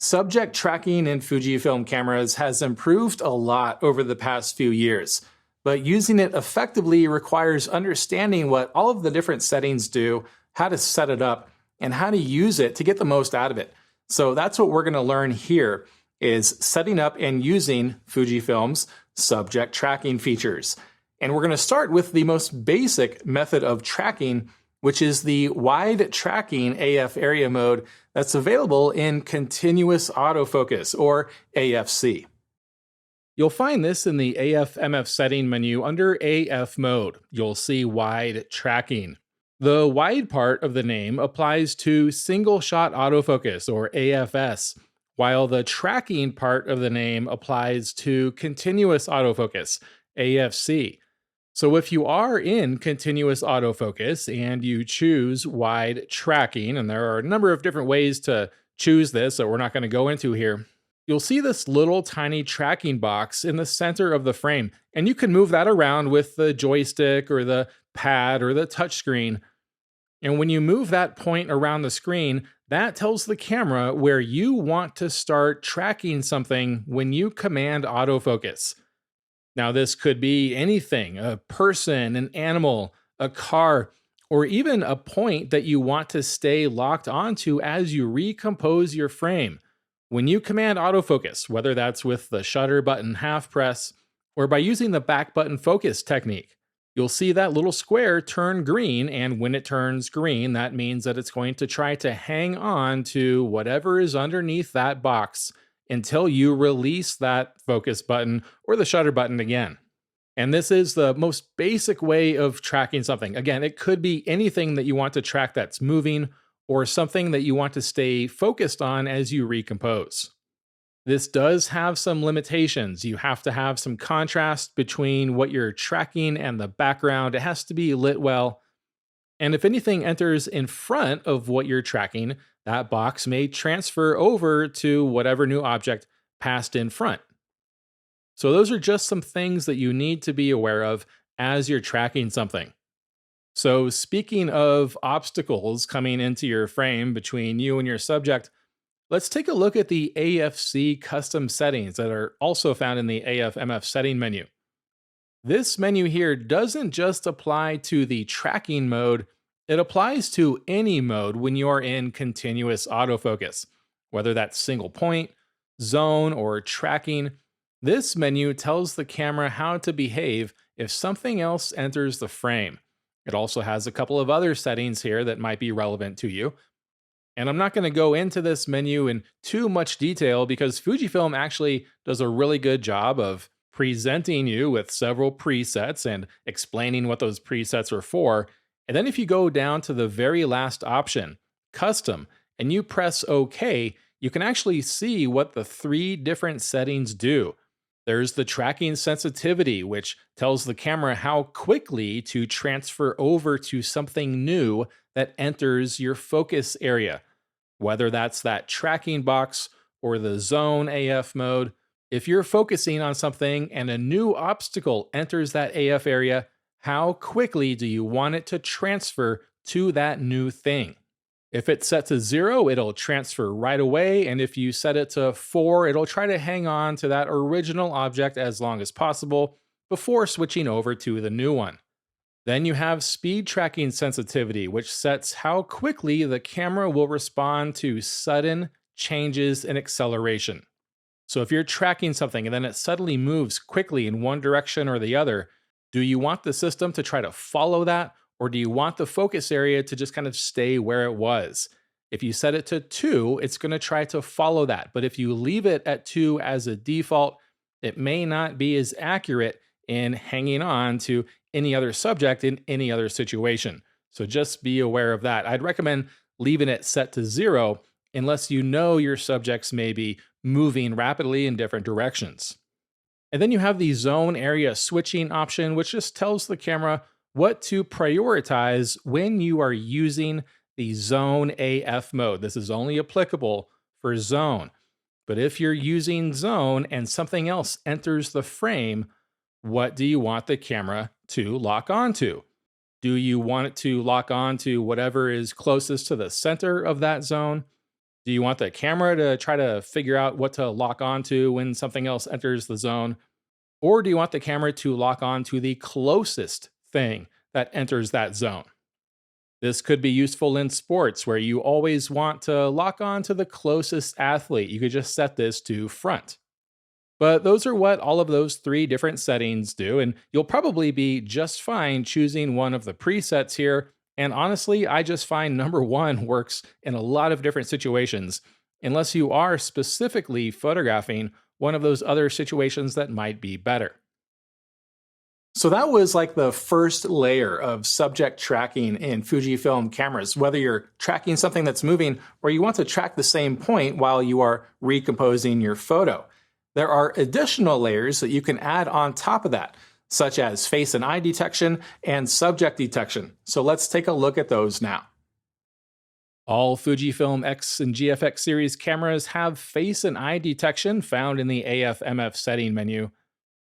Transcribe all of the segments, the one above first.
Subject tracking in Fujifilm cameras has improved a lot over the past few years, but using it effectively requires understanding what all of the different settings do, how to set it up, and how to use it to get the most out of it. So that's what we're going to learn here, is setting up and using Fujifilm's subject tracking features. And we're going to start with the most basic method of tracking, which is the wide tracking AF area mode that's available in continuous autofocus, or AFC. You'll find this in the AF/MF setting menu under AF mode. You'll see wide tracking. The wide part of the name applies to single shot autofocus, or AFS, while the tracking part of the name applies to continuous autofocus, AFC. So if you are in continuous autofocus and you choose wide tracking, and there are a number of different ways to choose this that we're not going to go into here, you'll see this little tiny tracking box in the center of the frame, and you can move that around with the joystick or the pad or the touchscreen. And when you move that point around the screen, that tells the camera where you want to start tracking something when you command autofocus. Now, this could be anything: a person, an animal, a car, or even a point that you want to stay locked onto as you recompose your frame. When you command autofocus, whether that's with the shutter button half press or by using the back button focus technique, you'll see that little square turn green, and when it turns green, that means that it's going to try to hang on to whatever is underneath that box until you release that focus button or the shutter button again. And this is the most basic way of tracking something. Again, it could be anything that you want to track that's moving, or something that you want to stay focused on as you recompose. This does have some limitations. You have to have some contrast between what you're tracking and the background. It has to be lit well. And if anything enters in front of what you're tracking, that box may transfer over to whatever new object passed in front. So those are just some things that you need to be aware of as you're tracking something. So speaking of obstacles coming into your frame between you and your subject, let's take a look at the AFC custom settings that are also found in the AF/MF setting menu. This menu here doesn't just apply to the tracking mode, it applies to any mode when you are in continuous autofocus, whether that's single point, zone, or tracking. This menu tells the camera how to behave if something else enters the frame. It also has a couple of other settings here that might be relevant to you. And I'm not going to go into this menu in too much detail because Fujifilm actually does a really good job of presenting you with several presets and explaining what those presets are for. And then if you go down to the very last option, Custom, and you press OK, you can actually see what the 3 different settings do. There's the tracking sensitivity, which tells the camera how quickly to transfer over to something new that enters your focus area, whether that's that tracking box or the zone AF mode. If you're focusing on something and a new obstacle enters that AF area, how quickly do you want it to transfer to that new thing? If it's set to 0, it'll transfer right away, and if you set it to 4, it'll try to hang on to that original object as long as possible before switching over to the new one. Then you have speed tracking sensitivity, which sets how quickly the camera will respond to sudden changes in acceleration. So if you're tracking something and then it suddenly moves quickly in one direction or the other, do you want the system to try to follow that, or do you want the focus area to just kind of stay where it was? If you set it to 2, it's going to try to follow that. But if you leave it at 2 as a default, it may not be as accurate in hanging on to any other subject in any other situation. So just be aware of that. I'd recommend leaving it set to 0 unless you know your subjects may be moving rapidly in different directions. And then you have the zone area switching option, which just tells the camera what to prioritize when you are using the zone AF mode. This is only applicable for zone. But if you're using zone and something else enters the frame, what do you want the camera to lock onto? Do you want it to lock on to whatever is closest to the center of that zone? Do you want the camera to try to figure out what to lock onto when something else enters the zone? Or do you want the camera to lock on to the closest thing that enters that zone? This could be useful in sports where you always want to lock on to the closest athlete. You could just set this to front. But those are what all of those three different settings do, and you'll probably be just fine choosing one of the presets here. And honestly, I just find number one works in a lot of different situations, unless you are specifically photographing one of those other situations that might be better. So that was like the first layer of subject tracking in Fujifilm cameras, whether you're tracking something that's moving or you want to track the same point while you are recomposing your photo. There are additional layers that you can add on top of that, such as face and eye detection and subject detection. So let's take a look at those now. All Fujifilm X and GFX series cameras have face and eye detection found in the AF/MF setting menu.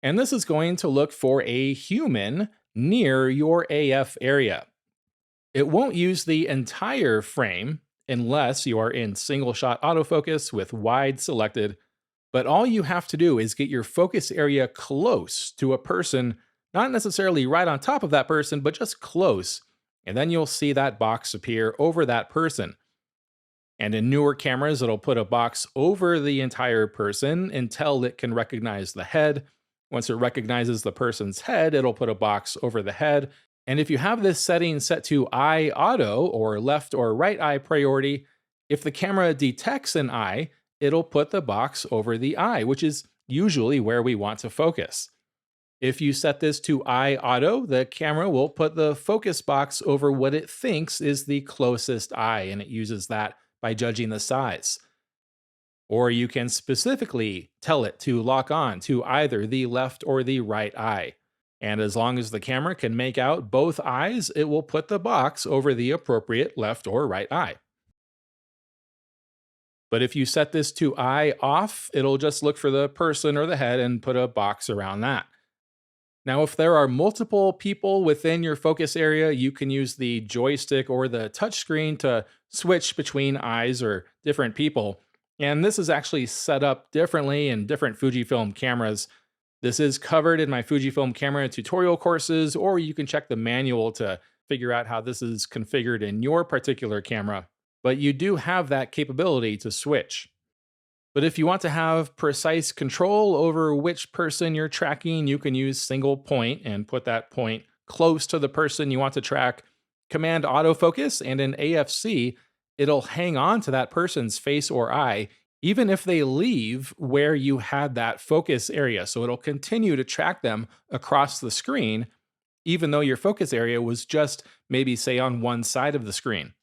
And this is going to look for a human near your AF area. It won't use the entire frame unless you are in single shot autofocus with wide selected, but all you have to do is get your focus area close to a person, not necessarily right on top of that person, but just close, and then you'll see that box appear over that person. And in newer cameras, it'll put a box over the entire person until it can recognize the head. Once it recognizes the person's head, it'll put a box over the head. And if you have this setting set to eye auto or left or right eye priority, if the camera detects an eye, it'll put the box over the eye, which is usually where we want to focus. If you set this to eye auto, the camera will put the focus box over what it thinks is the closest eye, and it uses that by judging the size. Or you can specifically tell it to lock on to either the left or the right eye. And as long as the camera can make out both eyes, it will put the box over the appropriate left or right eye. But if you set this to eye off, it'll just look for the person or the head and put a box around that. Now, if there are multiple people within your focus area, you can use the joystick or the touchscreen to switch between eyes or different people. And this is actually set up differently in different Fujifilm cameras. This is covered in my Fujifilm camera tutorial courses, or you can check the manual to figure out how this is configured in your particular camera. But you do have that capability to switch. But if you want to have precise control over which person you're tracking, you can use single point and put that point close to the person you want to track. Command autofocus, and in AFC, it'll hang on to that person's face or eye, even if they leave where you had that focus area. So it'll continue to track them across the screen, even though your focus area was just maybe, say, on one side of the screen.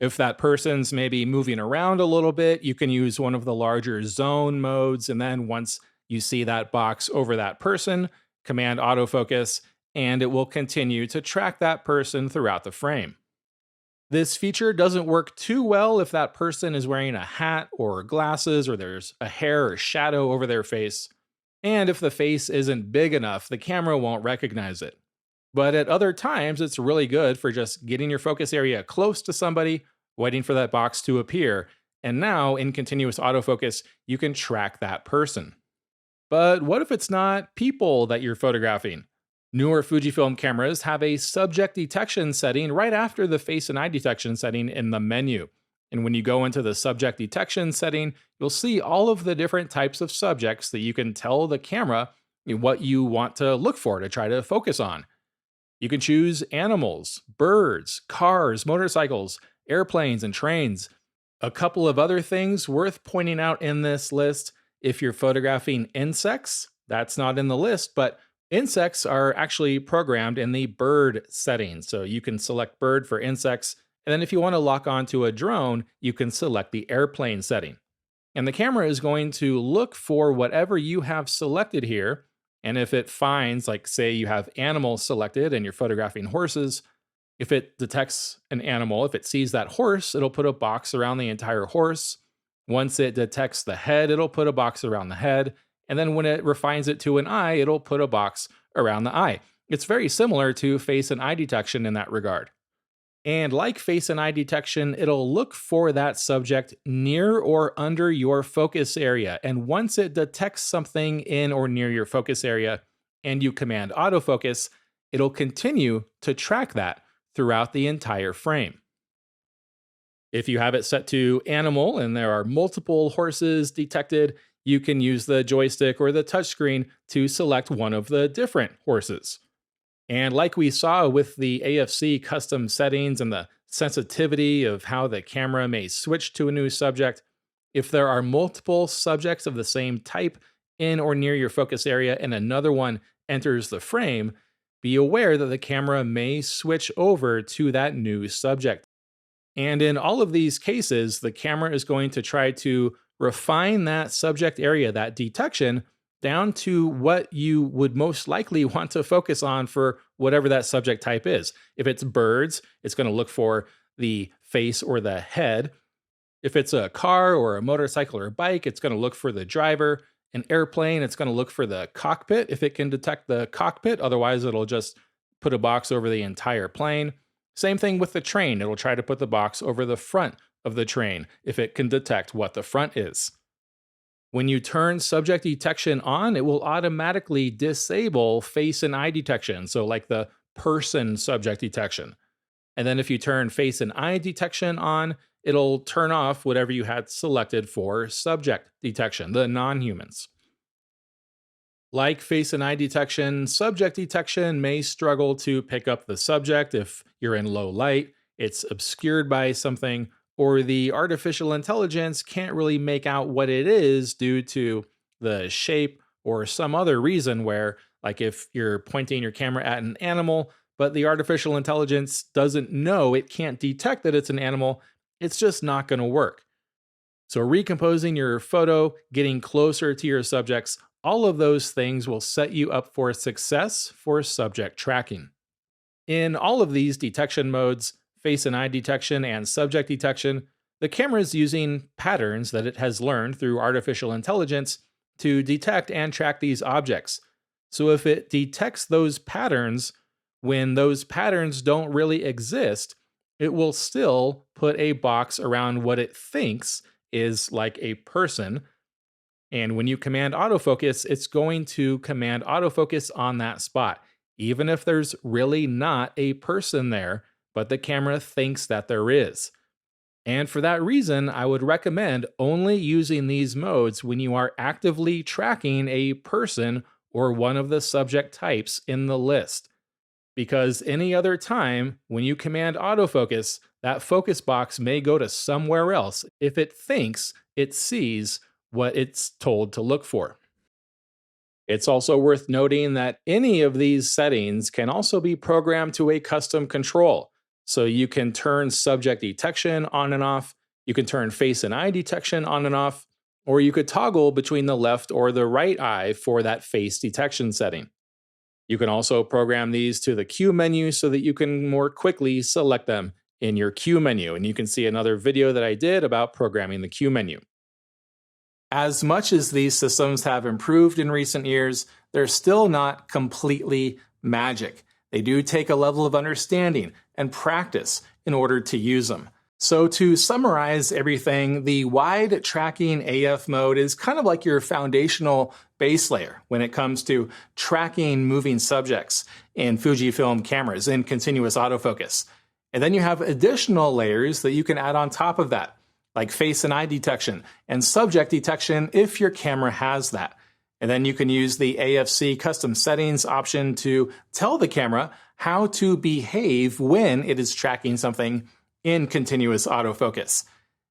If that person's maybe moving around a little bit, you can use one of the larger zone modes. And then once you see that box over that person, command autofocus, and it will continue to track that person throughout the frame. This feature doesn't work too well if that person is wearing a hat or glasses or there's a hair or shadow over their face. And if the face isn't big enough, the camera won't recognize it. But at other times, it's really good for just getting your focus area close to somebody, waiting for that box to appear, and now in continuous autofocus, you can track that person. But what if it's not people that you're photographing? Newer Fujifilm cameras have a subject detection setting right after the face and eye detection setting in the menu. And when you go into the subject detection setting, you'll see all of the different types of subjects that you can tell the camera what you want to look for to try to focus on. You can choose animals, birds, cars, motorcycles, airplanes, and trains. A couple of other things worth pointing out in this list: if you're photographing insects, that's not in the list, but insects are actually programmed in the bird setting. So you can select bird for insects. And then if you want to lock onto a drone, you can select the airplane setting. And the camera is going to look for whatever you have selected here. And if it finds, like say you have animals selected and you're photographing horses, if it detects an animal, if it sees that horse, it'll put a box around the entire horse. Once it detects the head, it'll put a box around the head. And then when it refines it to an eye, it'll put a box around the eye. It's very similar to face and eye detection in that regard. And like face and eye detection, it'll look for that subject near or under your focus area. And once it detects something in or near your focus area and you command autofocus, it'll continue to track that throughout the entire frame. If you have it set to animal and there are multiple horses detected, you can use the joystick or the touchscreen to select one of the different horses. And like we saw with the AFC custom settings and the sensitivity of how the camera may switch to a new subject, if there are multiple subjects of the same type in or near your focus area and another one enters the frame, be aware that the camera may switch over to that new subject. And in all of these cases, the camera is going to try to refine that subject area, that detection, down to what you would most likely want to focus on for whatever that subject type is. If it's birds, it's going to look for the face or the head. If it's a car or a motorcycle or a bike, it's going to look for the driver. An airplane, it's going to look for the cockpit if it can detect the cockpit. Otherwise, it'll just put a box over the entire plane. Same thing with the train. It'll try to put the box over the front of the train if it can detect what the front is. When you turn subject detection on, it will automatically disable face and eye detection, so like the person subject detection. And then if you turn face and eye detection on, it'll turn off whatever you had selected for subject detection, the non-humans. Like face and eye detection, subject detection may struggle to pick up the subject if you're in low light, it's obscured by something, or the artificial intelligence can't really make out what it is due to the shape or some other reason where, like if you're pointing your camera at an animal, but the artificial intelligence doesn't know, it can't detect that it's an animal, it's just not going to work. So recomposing your photo, getting closer to your subjects, all of those things will set you up for success for subject tracking. In all of these detection modes, face and eye detection and subject detection, the camera is using patterns that it has learned through artificial intelligence to detect and track these objects. So if it detects those patterns, when those patterns don't really exist, it will still put a box around what it thinks is like a person. And when you command autofocus, it's going to command autofocus on that spot, even if there's really not a person there, but the camera thinks that there is. And for that reason, I would recommend only using these modes when you are actively tracking a person or one of the subject types in the list. Because any other time, when you command autofocus, that focus box may go to somewhere else if it thinks it sees what it's told to look for. It's also worth noting that any of these settings can also be programmed to a custom control. So you can turn subject detection on and off, you can turn face and eye detection on and off, or you could toggle between the left or the right eye for that face detection setting. You can also program these to the Q menu so that you can more quickly select them in your Q menu. And you can see another video that I did about programming the Q menu. As much as these systems have improved in recent years, they're still not completely magic. They do take a level of understanding and practice in order to use them. So to summarize everything, the wide tracking AF mode is kind of like your foundational base layer when it comes to tracking moving subjects in Fujifilm cameras in continuous autofocus. And then you have additional layers that you can add on top of that, like face and eye detection and subject detection if your camera has that. And then you can use the AFC custom settings option to tell the camera how to behave when it is tracking something in continuous autofocus.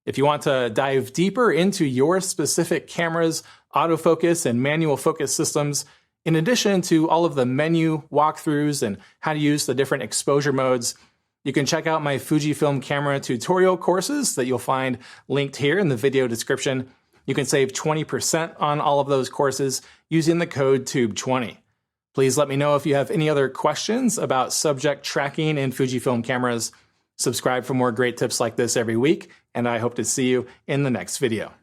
If you want to dive deeper into your specific camera's autofocus and manual focus systems, in addition to all of the menu walkthroughs and how to use the different exposure modes, you can check out my Fujifilm camera tutorial courses that you'll find linked here in the video description. You can save 20% on all of those courses using the code TUBE20. Please let me know if you have any other questions about subject tracking in Fujifilm cameras. Subscribe for more great tips like this every week, and I hope to see you in the next video.